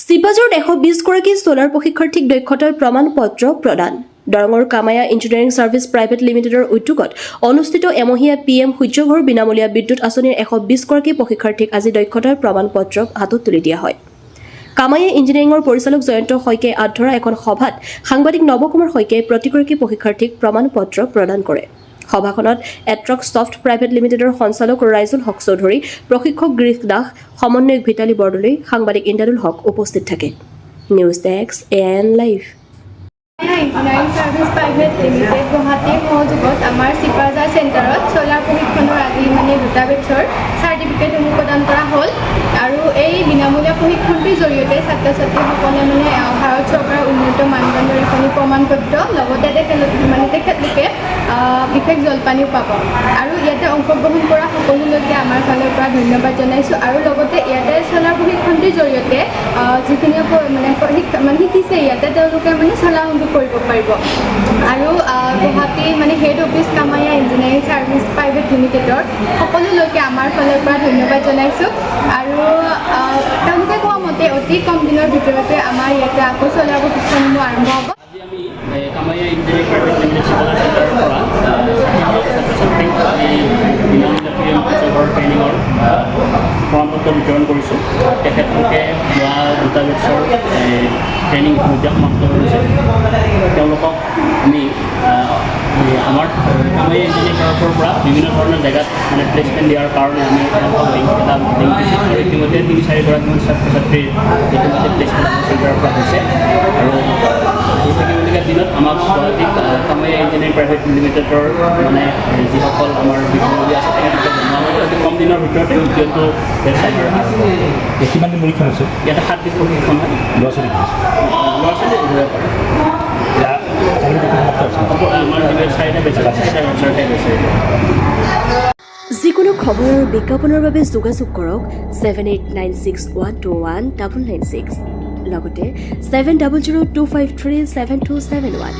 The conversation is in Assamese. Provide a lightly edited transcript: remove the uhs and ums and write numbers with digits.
চিপাজৰ 120গৰাকী সোলাৰ প্ৰশিক্ষাৰ্থীক দক্ষতাৰ প্ৰমাণপত্ৰ প্ৰদান। দৰঙৰ কামায়া ইঞ্জিনিয়াৰিং ছাৰ্ভিচ প্ৰাইভেট লিমিটেডৰ উদ্যোগত অনুষ্ঠিত এমহীয়া PM সূৰ্যঘৰ বিনামূলীয়া বিদ্যুৎ আঁচনিৰ 120গৰাকী প্ৰশিক্ষাৰ্থীক আজি দক্ষতাৰ প্ৰমাণপত্ৰ হাতত তুলি দিয়া হয়। কামায়া ইঞ্জিনিয়াৰিংৰ পৰিচালক জয়ন্ত শইকীয়াই আধৰা এখন সভাত সাংবাদিক নৱকুমাৰ শইকীয়াই প্ৰতিগৰাকী প্ৰশিক্ষাৰ্থীক প্ৰমাণপত্ৰ প্ৰদান কৰে। সভাখনত এট্ৰক ছফ্ট প্ৰাইভেট লিমিটেডৰ সঞ্চালক ৰাইজুল হক চৌধুৰী, প্ৰশিক্ষক গিৰীশ দাস, সমন্বয়ক ভিতালী বৰদলৈ, সাংবাদিক ইন্দাদুল হক উপস্থিত থাকে। News desk AIN live. Engineering services private limited গুৱাহাটীৰ সহযোগত আমাৰ চিপাজাৰ চেণ্টাৰত চলাৰ প্ৰশিক্ষণৰ আজি দুটা বেটছৰ চাৰ্টিফিকেটসমূহ প্ৰদান কৰা হ'ল আৰু এই বিনামূলীয়া প্ৰশিক্ষণটিৰ জৰিয়তে ছাত্ৰ ছাত্ৰীসকলে ভাৰত চৰকাৰৰ উন্নত মানদণ্ডৰ এখন প্ৰমাণপত্ৰ লগতে তেখেতলোকে বিশেষ জলপানিও পাব আৰু ইয়াতে অংশগ্ৰহণ কৰা সকলোলৈকে আমাৰ ফালৰ পৰা ধন্যবাদ জনাইছোঁ আৰু লগতে ইয়াতে চলাৰ প্ৰশিক্ষণটিৰ জৰিয়তে যিখিনি শিকিছে ইয়াতে তেওঁলোকে চলাৰ সংযোগ কৰিব পাৰিব আৰু Guwahati head office Kamaya engineering services private লিমিটেডৰ সকলোলৈকে আমাৰ ফালৰ পৰা ধন্যবাদ জনাইছোঁ আৰু তেওঁলোকে কোৱা মতে অতি কম দিনৰ ভিতৰতে আমাৰ ইয়াতে আকৌ চলাৰ প্ৰশিক্ষণসমূহ আৰম্ভ হ'ব। আজি আমি কামায়া ইঞ্জিনিয়াৰিং প্ৰাইভেট লিমিটেড চিপাজাৰ চেণ্টাৰৰ পৰা ছাত্ৰ ছাত্ৰীক বিনামূলীয়া PM সূৰ্যঘৰ ট্ৰেইনিঙৰ প্ৰমাণপত্ৰ বিতৰণ কৰিছোঁ। তেখেতলোকে যোৱা দুটা বেটছৰ ট্ৰেইনিং ইতিমধ্যে সমাপ্ত কৰিছে। তেওঁলোকক আমি আমাৰ কামায়া ইঞ্জিনিয়াৰিং তৰফৰ পৰা বিভিন্ন ধৰণৰ জেগাত প্লেচমেণ্ট দিয়াৰ কাৰণে আমি তেওঁলোকক লিংক দিছোঁ আৰু ইতিমধ্যে 3-4গৰাকীমান ছাত্ৰ ছাত্ৰীৰ ইতিমধ্যে প্লেচমেণ্ট আমাৰ চেণ্টাৰৰ পৰা হৈছে আৰু থাকিবলগীয়া দিনত আমাক গুৱাহাটী কামায়া ইঞ্জিনিয়াৰিং প্ৰাইভেট লিমিটেডৰ যিসকল আমাৰ বিষয়ববীয়া আছে তেখেতলোকে জনোৱা মতে অতি কম দিনৰ ভিতৰতে উদ্যোগটো ব্যৱসায় কৰা কিমান দিন পৰীক্ষা হৈছে? ইয়াতে 7 দিন প্ৰশিক্ষণ হয়। ল'ৰা ছোৱালী উভয়ে পাৰে। আমাৰ যিবিলাক 4টা বেটছ আছে 4টা বেটছ। যিকোনো খবৰ আৰু বিজ্ঞাপনৰ বাবে যোগাযোগ কৰক 7896121996 লগতে 7002537271।